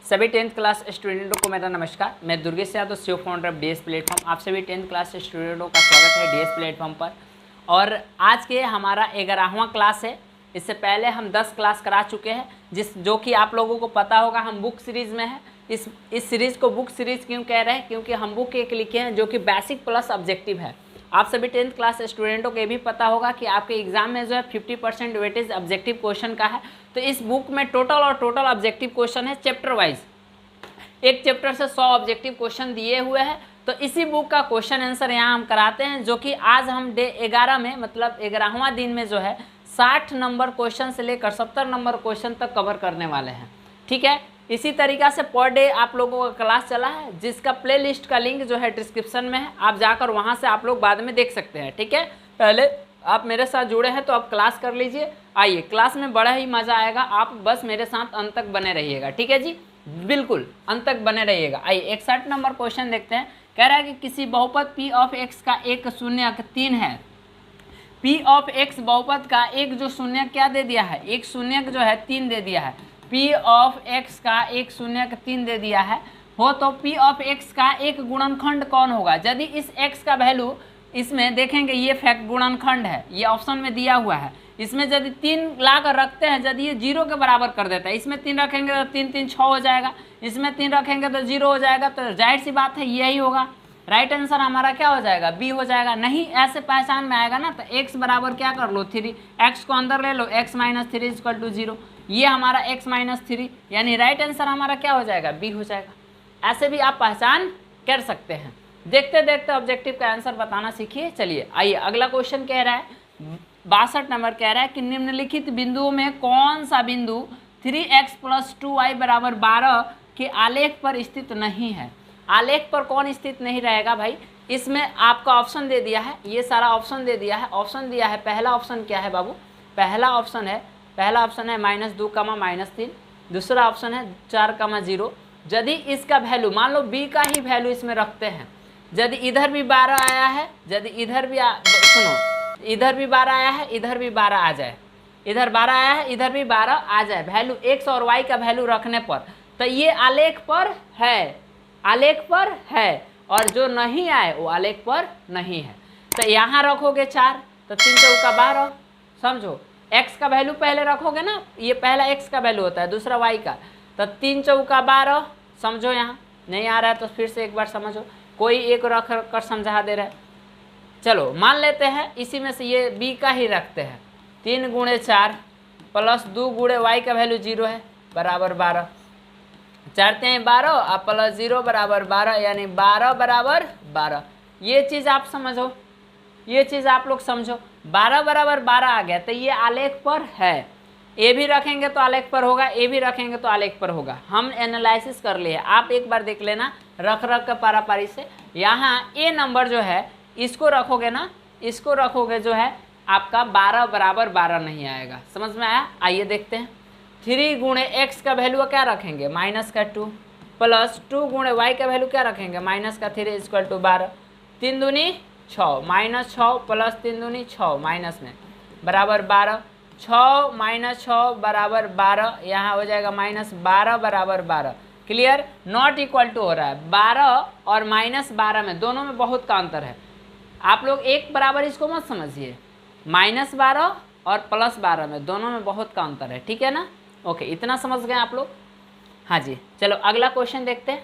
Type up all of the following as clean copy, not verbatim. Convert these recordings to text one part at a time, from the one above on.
सभी 10th class स्टूडेंटों को मेरा नमस्कार। मैं Durgesh Yadav, CEO founder of DS platform. आप सभी 10th क्लास स्टूडेंटों का स्वागत है डीएस प्लेटफॉर्म पर। और आज के हमारा 11वां क्लास है। इससे पहले हम 10 क्लास करा चुके हैं, जो कि आप लोगों को पता होगा हम बुक सीरीज़ में है। इस सीरीज़ को बुक सीरीज़ क्यों कह रहे हैं? क्योंकि हम बुक एक लिखे हैं जो कि बेसिक प्लस ऑब्जेक्टिव है। आप सभी 10th क्लास स्टूडेंटों को ये भी पता होगा कि आपके एग्जाम में जो है 50% वेटेज ऑब्जेक्टिव क्वेश्चन का है। तो इस बुक में टोटल ऑब्जेक्टिव क्वेश्चन है चैप्टर वाइज। एक चैप्टर से 100 ऑब्जेक्टिव क्वेश्चन दिए हुए हैं। तो इसी बुक का क्वेश्चन आंसर यहाँ हम कराते हैं, जो कि आज हम डे 11 में मतलब 11वां दिन में जो है 60 नंबर क्वेश्चन से लेकर 70 नंबर क्वेश्चन तक कवर करने वाले हैं। ठीक है, इसी तरीक़ा से पर डे आप लोगों का क्लास चला है, जिसका प्ले लिस्ट का लिंक जो है डिस्क्रिप्शन में है। आप जाकर वहाँ से आप लोग बाद में देख सकते हैं। ठीक है, पहले आप मेरे साथ जुड़े हैं तो आप क्लास कर लीजिए। आइए, क्लास में बड़ा ही मज़ा आएगा, आप बस मेरे साथ अंत तक बने रहिएगा। ठीक है जी, बिल्कुल अंत तक बने रहिएगा। आइए 61 नंबर क्वेश्चन देखते हैं। कह रहा है कि किसी बहुपद p ऑफ x का एक शून्यक 3 है। p ऑफ x बहुपद का एक जो शून्यक क्या दे दिया है, एक शून्यक जो है 3 दे दिया है। p ऑफ x का एक शून्यक 3 दे दिया है हो तो p ऑफ x का एक गुणनखंड कौन होगा? यदि इस x का वैल्यू इसमें देखेंगे, ये फैक्ट गुणनखंड है, ये ऑप्शन में दिया हुआ है। इसमें यदि 3 ला कर रखते हैं, यदि ये 0 के बराबर कर देता है, इसमें 3 रखेंगे तो 3 3 6 हो जाएगा, इसमें 3 रखेंगे तो 0 हो जाएगा। तो जाहिर सी बात है यही होगा। राइट आंसर हमारा क्या हो जाएगा? बी हो जाएगा। नहीं ऐसे पहचान में आएगा ना, तो x बराबर क्या कर लो 3, x को अंदर ले लो, x - 3 = 0। ये हमारा x - 3 यानी राइट आंसर हमारा क्या हो जाएगा? बी हो जाएगा। ऐसे भी आप पहचान कर सकते हैं। देखते देखते ऑब्जेक्टिव का आंसर बताना सीखिए। चलिए आइए, अगला क्वेश्चन कह रहा है 62 नंबर कह रहा है कि निम्नलिखित बिंदुओं में कौन सा बिंदु 3x + 2y = 12 के आलेख पर स्थित नहीं है? आलेख पर कौन स्थित नहीं रहेगा भाई? इसमें आपका ऑप्शन दे दिया है, ये सारा ऑप्शन दे दिया है। ऑप्शन दिया है, पहला ऑप्शन क्या है बाबू? पहला ऑप्शन है -2, -3। दूसरा ऑप्शन है 4, 0। यदि इसका वैल्यू मान लो b का ही वैल्यू इसमें रखते हैं, यदि इधर भी 12 आया है, यदि इधर भी सुनो, इधर भी 12 आया है, इधर भी 12 आ जाए, इधर 12 आया है, इधर भी 12 आ जाए, वैल्यू x और y का वैल्यू रखने पर, तो ये आलेख पर है, आलेख पर है। और जो नहीं आए वो आलेख पर नहीं है। तो यहाँ रखोगे 4, तो 3 चौका 12। समझो, x का वैल्यू पहले रखोगे ना, ये पहला x का वैल्यू होता है, दूसरा y का, तो 3 चौका 12। समझो, यहाँ नहीं आ रहा है तो फिर से एक बार समझो, कोई एक रख कर समझा दे रहा है। चलो मान लेते हैं इसी में से ये b का ही रखते हैं। 3 × 4 + 2 × y का वैल्यू 0 है, बराबर 12। 4 × 3 = 12 और +0 बराबर 12, यानी 12 बराबर 12। ये चीज़ आप समझो, ये चीज़ आप लोग समझो। 12 बराबर 12 आ गया तो ये आलेख पर है। ए भी रखेंगे तो आलेख पर होगा, ए भी रखेंगे तो आलेख पर होगा। हम एनालिसिस कर लिए, आप एक बार देख लेना रख कर पारापारी से। यहाँ ए नंबर जो है इसको रखोगे ना, इसको रखोगे जो है आपका 12 बराबर 12 नहीं आएगा। समझ में आया? आइए देखते हैं। 3 × x का वैल्यू क्या रखेंगे? -2 + 2 × y का वैल्यू क्या रखेंगे? -3 = 12। 3 दूनी 6, -6 + 3 दूनी 6 माइनस में बराबर 12। 6 - 6 बराबर 12, यहाँ हो जाएगा -12 बराबर 12। क्लियर? नॉट इक्वल टू हो रहा है 12 और -12 में, दोनों में बहुत का अंतर है। आप लोग एक बराबर इसको मत समझिए, -12 और +12 में दोनों में बहुत का अंतर है। ठीक है ना? ओके, इतना समझ गए आप लोग? हाँ जी, चलो अगला क्वेश्चन देखते हैं।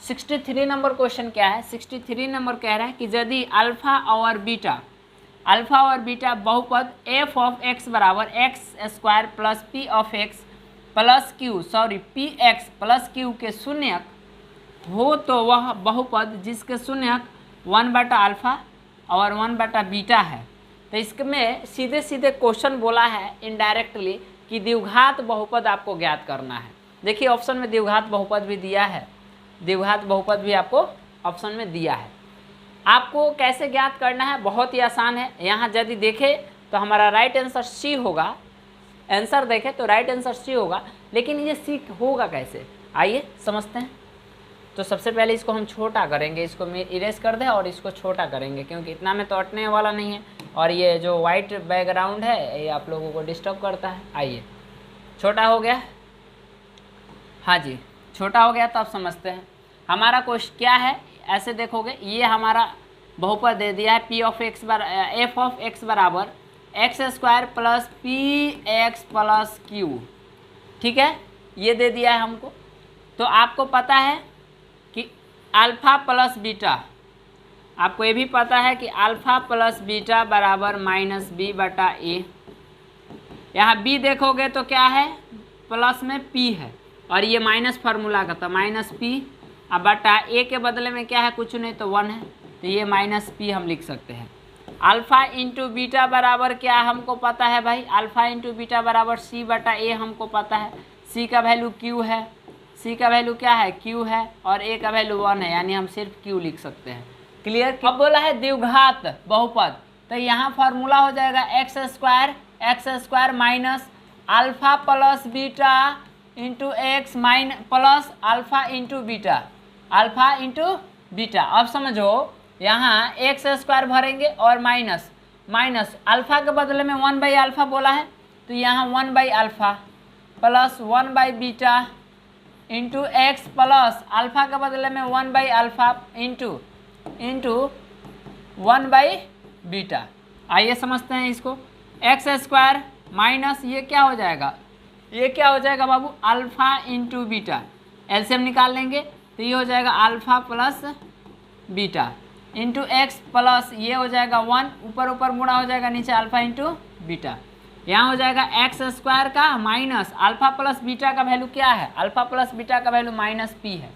63 नंबर क्वेश्चन क्या है? 63 नंबर कह रहा है कि यदि अल्फा और बीटा बहुपद f ऑफ x बराबर x² + p of x + q px + q के शून्यक हो तो वह बहुपद जिसके शून्यक 1/α और 1/β है। तो इसमें सीधे सीधे क्वेश्चन बोला है इनडायरेक्टली कि द्विघात बहुपद आपको ज्ञात करना है। देखिए ऑप्शन में द्विघात बहुपद भी दिया है, द्विघात बहुपद भी आपको ऑप्शन में दिया है। आपको कैसे ज्ञात करना है? बहुत ही आसान है। यहाँ यदि देखें तो हमारा राइट आंसर सी होगा। आंसर देखें तो राइट आंसर सी होगा, लेकिन ये सी होगा कैसे? आइए समझते हैं। तो सबसे पहले इसको हम छोटा करेंगे, इसको इरेज कर दें और इसको छोटा करेंगे, क्योंकि इतना में तो अटने वाला नहीं है। और ये जो वाइट बैकग्राउंड है ये आप लोगों को डिस्टर्ब करता है। आइए, छोटा हो गया। हाँ जी, छोटा हो गया तो आप समझते हैं। हमारा क्वेश्चन क्या है, ऐसे देखोगे ये हमारा बहुपद दे दिया है P of X F of X बराबर X square plus P X plus Q, ठीक है, ये दे दिया है हमको। तो आपको पता है कि अल्फ़ा प्लस बीटा, आपको ये भी पता है कि अल्फ़ा प्लस बीटा बराबर माइनस बी बटा ए। यहाँ बी देखोगे तो क्या है, प्लस में पी है और ये माइनस फार्मूला का था माइनस पी, अब बटा ए के बदले में क्या है, कुछ नहीं तो 1 है, तो ये माइनस पी हम लिख सकते हैं। अल्फ़ा इंटू बीटा बराबर क्या हमको पता है भाई, अल्फ़ा इंटू बीटा बराबर सी बटा ए हमको पता है। सी का वैल्यू क्यू है, सी का वैल्यू क्या है, क्यू है, और ए का वैल्यू 1 है, यानी हम सिर्फ क्यू लिख सकते हैं। क्लियर। अब बोला है द्विघात बहुपद, तो यहाँ फार्मूला हो जाएगा x square minus alpha plus beta into x plus alpha into beta, alpha into beta. अब समझो यहाँ एक्स स्क्वायर भरेंगे और माइनस अल्फ़ा के बदले में 1 बाई अल्फ़ा बोला है, तो यहाँ 1 by alpha plus 1 by beta into x plus alpha के बदले में 1 by alpha into 1 by beta. आइए समझते हैं इसको। एक्स स्क्वायर माइनस ये क्या हो जाएगा, ये क्या हो जाएगा बाबू, अल्फ़ा इंटू बीटा, एलसीएम निकाल लेंगे तो ये हो जाएगा alpha plus beta into x plus ये हो जाएगा 1, ऊपर ऊपर मुड़ा हो जाएगा नीचे अल्फ़ा इंटू बीटा। यहाँ हो जाएगा एक्स स्क्वायर का माइनस अल्फ़ा प्लस बीटा का वैल्यू क्या है, अल्फ़ा प्लस बीटा का वैल्यू माइनस पी है,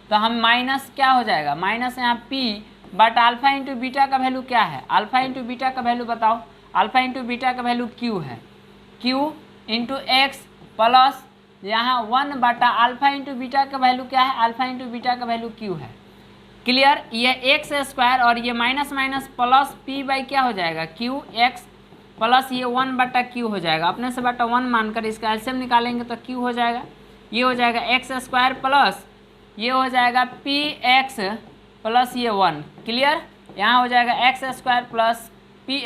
तो हम माइनस क्या हो जाएगा, माइनस यहाँ P but alpha into beta का वैल्यू क्या है, अल्फ़ा इंटू बीटा का वैल्यू बताओ, अल्फ़ा इंटू बीटा का वैल्यू क्यू है, क्यू इंटू एक्स प्लस यहाँ 1 बटा अल्फ़ा इंटू बीटा का वैल्यू क्या है, अल्फ़ा इंटू बीटा का वैल्यू क्यू है। क्लियर। ये एक्स स्क्वायर और ये minus minus plus P by क्या हो जाएगा, क्यू एक्स प्लस ये 1 बटा क्यू हो जाएगा, अपने से बटा 1 मानकर इसका एलसीएम निकालेंगे तो क्यू हो जाएगा, ये हो जाएगा एक्स स्क्वायर प्लस ये हो जाएगा पी एक्स प्लस ये 1। क्लियर। यहाँ हो जाएगा x square plus P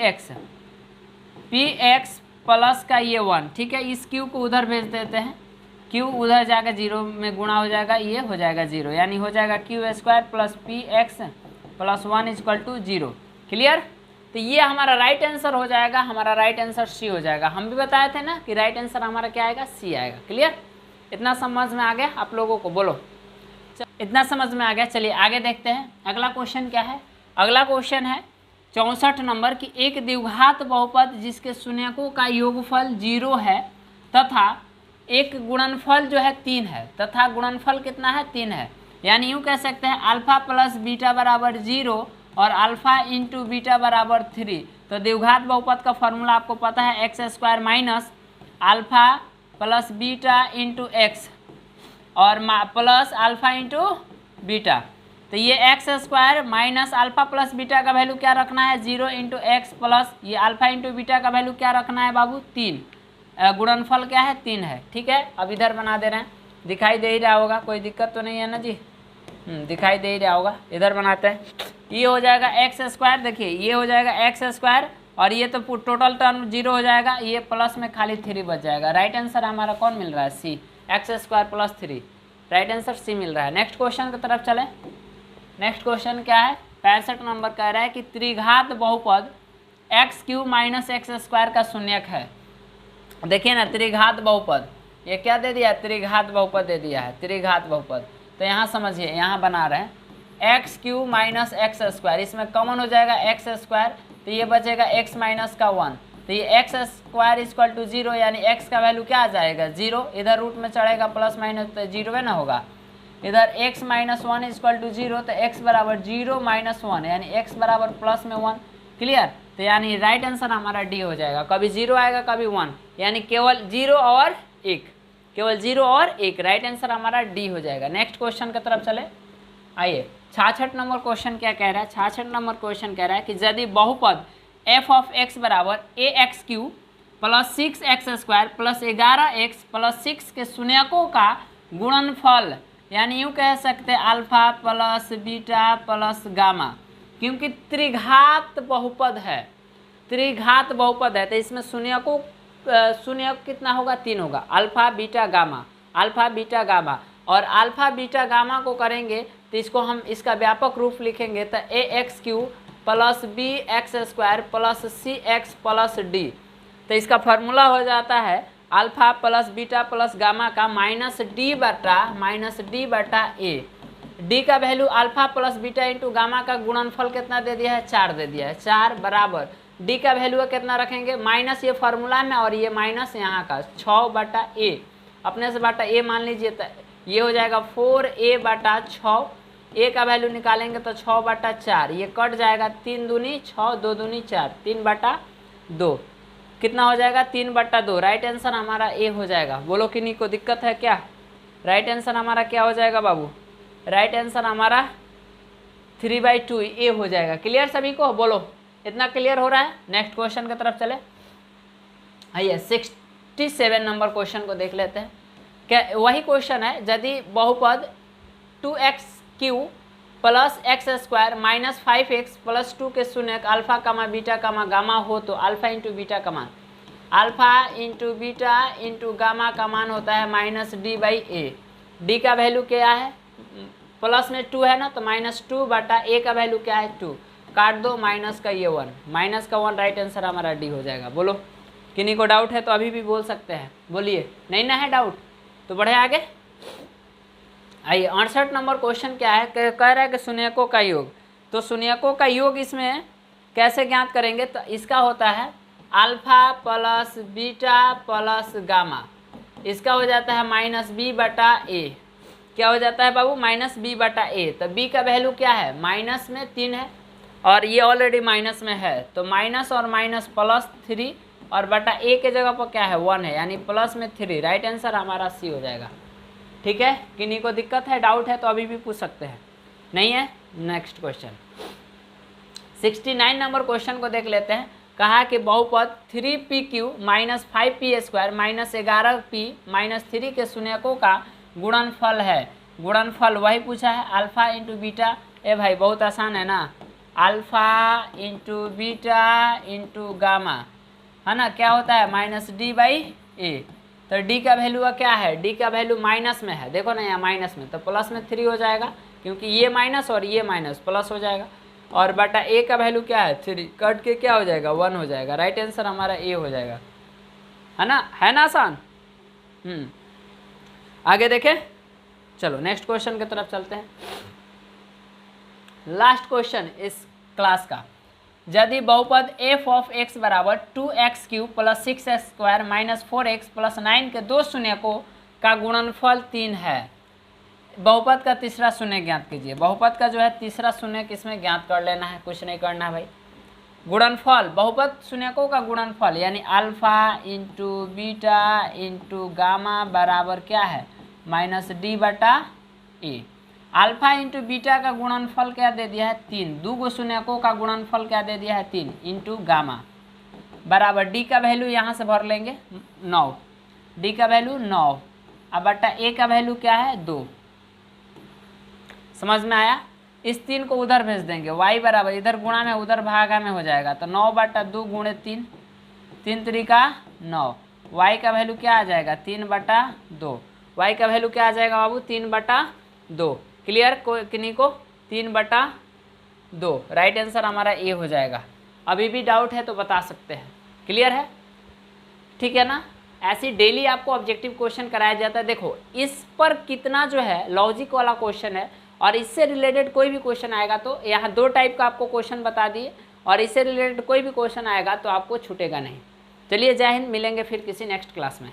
X plus का ये 1, ठीक है। इस क्यू को उधर भेज देते हैं, क्यू उधर जाएगा 0 में गुणा हो जाएगा, ये हो जाएगा 0, यानी हो जाएगा Q square plus P X plus 1 equal to 0। Clear. तो ये हमारा राइट आंसर हो जाएगा, हमारा राइट आंसर सी हो जाएगा। हम भी बताए थे ना कि राइट आंसर हमारा क्या आएगा, सी आएगा। क्लियर। इतना समझ में आ गया आप लोगों को, बोलो इतना समझ में आ गया। चलिए आगे देखते हैं अगला क्वेश्चन क्या है। अगला क्वेश्चन है 64 नंबर की, एक द्विघात बहुपद जिसके शून्यकों का योगफल 0 है तथा एक गुणनफल जो है 3 है, तथा गुणनफल कितना है, 3 है, यानी यूँ कह सकते हैं अल्फ़ा प्लस बीटा बराबर 0 और अल्फ़ा इंटू बीटा बराबर 3। तो द्विघात बहुपद का फॉर्मूला आपको पता है x square minus alpha plus beta into x और प्लस अल्फ़ा इंटू बीटा। तो ये x square minus alpha plus beta का वैल्यू क्या रखना है, 0 इंटू एक्स प्लस ये अल्फ़ा इंटू बीटा का वैल्यू क्या रखना है बाबू, 3। गुणनफल क्या है, 3 है, ठीक है। अब इधर बना दे रहे हैं, दिखाई दे ही रहा होगा, कोई दिक्कत तो नहीं है ना जी, दिखाई दे ही रहा होगा। इधर बनाते हैं, ये हो जाएगा एक्स स्क्वायर, देखिए ये हो जाएगा एक्स स्क्वायर और ये तो टोटल टर्म 0 हो जाएगा, ये प्लस में खाली 3 बच जाएगा। राइट आंसर हमारा कौन मिल रहा है, C, X square plus 3, right answer C मिल रहा है। नेक्स्ट क्वेश्चन की तरफ चलें। नेक्स्ट क्वेश्चन क्या है, 65 नंबर कह रहा है कि त्रिघात बहुपद x Q minus x square का शून्यक है। देखिए ना, त्रिघात बहुपद ये क्या दे दिया है, त्रिघात बहुपद दे दिया है, त्रिघात बहुपद। तो यहाँ समझिए, यहाँ बना रहे हैं x Q minus x square, इसमें कॉमन हो जाएगा एक्स स्क्वायर, तो ये बचेगा एक्स माइनस का 1, तो ये एक्स स्क्वायर इक्वल टू 0, यानी एक्स का वैल्यू क्या आ जाएगा, 0। इधर रूट में चढ़ेगा प्लस माइनस तो 0 ना होगा, इधर x माइनस 1 इक्वल टू 0, तो x बराबर 0 माइनस 1, यानी x बराबर प्लस में 1। क्लियर। तो यानी राइट आंसर हमारा डी हो जाएगा, कभी 0 आएगा कभी 1, यानी केवल 0 और 1, केवल 0 और 1, राइट आंसर हमारा डी हो जाएगा। नेक्स्ट क्वेश्चन की तरफ चले। आइए 66 नंबर क्वेश्चन क्या कह रहा है, 66 नंबर क्वेश्चन कह रहा है कि यदि बहुपद f ऑफ x बराबर ax Q plus 6x square plus 11x plus 6 के शून्यकों का गुणनफल, यानी यूँ कह सकते हैं alpha plus beta plus gamma, क्योंकि त्रिघात बहुपद है, त्रिघात बहुपद है तो इसमें शून्यक कितना होगा, 3 होगा, alpha beta gamma, alpha beta gamma. और अल्फ़ा बीटा गामा को करेंगे तो इसको हम इसका व्यापक रूप लिखेंगे तो AX³ plus BX² plus CX plus D। तो इसका फार्मूला हो जाता है alpha plus beta plus gamma का माइनस डी बटा ए। डी का value alpha plus beta into gamma का गुणनफल कितना दे दिया है, 4 दे दिया है। 4 बराबर डी का वैल्यू कितना रखेंगे, माइनस ये फार्मूला में और ये माइनस यहाँ का 6 बटा ए, अपने से बटा ए मान लीजिए तो ये हो जाएगा 4a बटा 6। ए का वैल्यू निकालेंगे तो 6 बटा 4, ये कट जाएगा 3 दूनी 6 2 दूनी 4, 3 बटा 2 कितना हो जाएगा 3 बटा 2। राइट आंसर हमारा ए हो जाएगा। बोलो कि नहीं को दिक्कत है क्या? राइट आंसर हमारा क्या हो जाएगा बाबू? राइट आंसर हमारा 3/2 ए हो जाएगा। क्लियर सभी को? बोलो इतना क्लियर हो रहा है? नेक्स्ट क्वेश्चन की तरफ चले। आइए 67 नंबर क्वेश्चन को देख लेते हैं। क्या वही क्वेश्चन है, यदि बहुपद 2x³ plus x² minus 5x plus 2 के शून्यक अल्फ़ा कामा बीटा कामा गामा हो तो अल्फ़ा इंटू बीटा का मान, alpha into beta into gamma का मान होता है माइनस d/a। डी का वैल्यू क्या है, प्लस में 2 है ना, तो माइनस 2 बटा ए का वैल्यू क्या है 2, काट दो माइनस का ये 1, माइनस का 1, राइट आंसर हमारा डी हो जाएगा। बोलो किन्हीं को डाउट है तो अभी भी बोल सकते हैं, बोलिए। नहीं ना है डाउट तो बढ़े आगे। आइए 68 नंबर क्वेश्चन क्या है, कह रहा है कि शून्यकों का योग। तो शून्यकों का योग इसमें कैसे ज्ञात करेंगे, तो इसका होता है alpha plus beta plus gamma, इसका हो जाता है माइनस बी बटा ए। क्या हो जाता है बाबू? माइनस बी बटा ए। तो बी का वैल्यू क्या है, माइनस में 3 है और ये ऑलरेडी माइनस में है, तो माइनस और माइनस प्लस 3 और बटा ए के जगह पर क्या है 1 है, यानी प्लस में 3। राइट आंसर हमारा सी हो जाएगा। ठीक है, किन्हीं को दिक्कत है डाउट है तो अभी भी पूछ सकते हैं, नहीं है? नेक्स्ट क्वेश्चन 69 नंबर क्वेश्चन को देख लेते हैं। कहा कि बहुपद 3pq minus 5p² minus 11p minus 3 के शून्यकों का गुणनफल है। गुणनफल वही पूछा है, अल्फ़ा इंटू बीटा। ए भाई बहुत आसान है ना, alpha into beta into gamma है ना, क्या होता है माइनस d/a। तो डी का वैल्यू क्या है, डी का वैल्यू माइनस में है, देखो ना यहाँ माइनस में, तो प्लस में 3 हो जाएगा क्योंकि ये माइनस और ये माइनस प्लस हो जाएगा, और बटा ए का वैल्यू क्या है 3, कट के क्या हो जाएगा 1 हो जाएगा। राइट आंसर हमारा ए हो जाएगा, है ना आसान। आगे देखें, चलो नेक्स्ट क्वेश्चन की तरफ चलते हैं। लास्ट क्वेश्चन इस क्लास का, यदि बहुपद f ऑफ x बराबर 2x³ plus 6x² minus 4x plus 9 के दो शून्यकों का गुणनफल 3 है, बहुपद का तीसरा शून्य ज्ञात कीजिए। बहुपद का जो है तीसरा शून्य किसमें ज्ञात कर लेना है, कुछ नहीं करना है भाई। गुणनफल बहुपद शून्यकों का गुणनफल यानी alpha into beta into gamma बराबर क्या है माइनस डी बटा ए। अल्फ़ा इंटू बीटा का गुणनफल क्या दे दिया है 3, दो गो शून्यकों का गुणनफल क्या दे दिया है 3 इंटू गामा बराबर डी का वैल्यू यहाँ से भर लेंगे 9, डी का वैल्यू 9 अब बटा ए का वैल्यू क्या है 2। समझ में आया? इस 3 को उधर भेज देंगे, y बराबर इधर गुणा में उधर भागा में हो जाएगा, तो 9 बटा 2 गुणे 3, 3 त्रिका 9, y का वैल्यू क्या आ जाएगा 3 बटा 2, y का वैल्यू क्या आ जाएगा बाबू 3 बटा 2। क्लियर किन्हीं को? 3 बटा 2 राइट आंसर हमारा ए हो जाएगा। अभी भी डाउट है तो बता सकते हैं। क्लियर है? ठीक है ना? ऐसी डेली आपको ऑब्जेक्टिव क्वेश्चन कराया जाता है। देखो इस पर कितना जो है लॉजिक वाला क्वेश्चन है, और इससे रिलेटेड कोई भी क्वेश्चन आएगा तो यहाँ 2 टाइप का आपको क्वेश्चन बता दिए, और इससे रिलेटेड कोई भी क्वेश्चन आएगा तो आपको छूटेगा नहीं। चलिए जय हिंद, मिलेंगे फिर किसी नेक्स्ट क्लास में।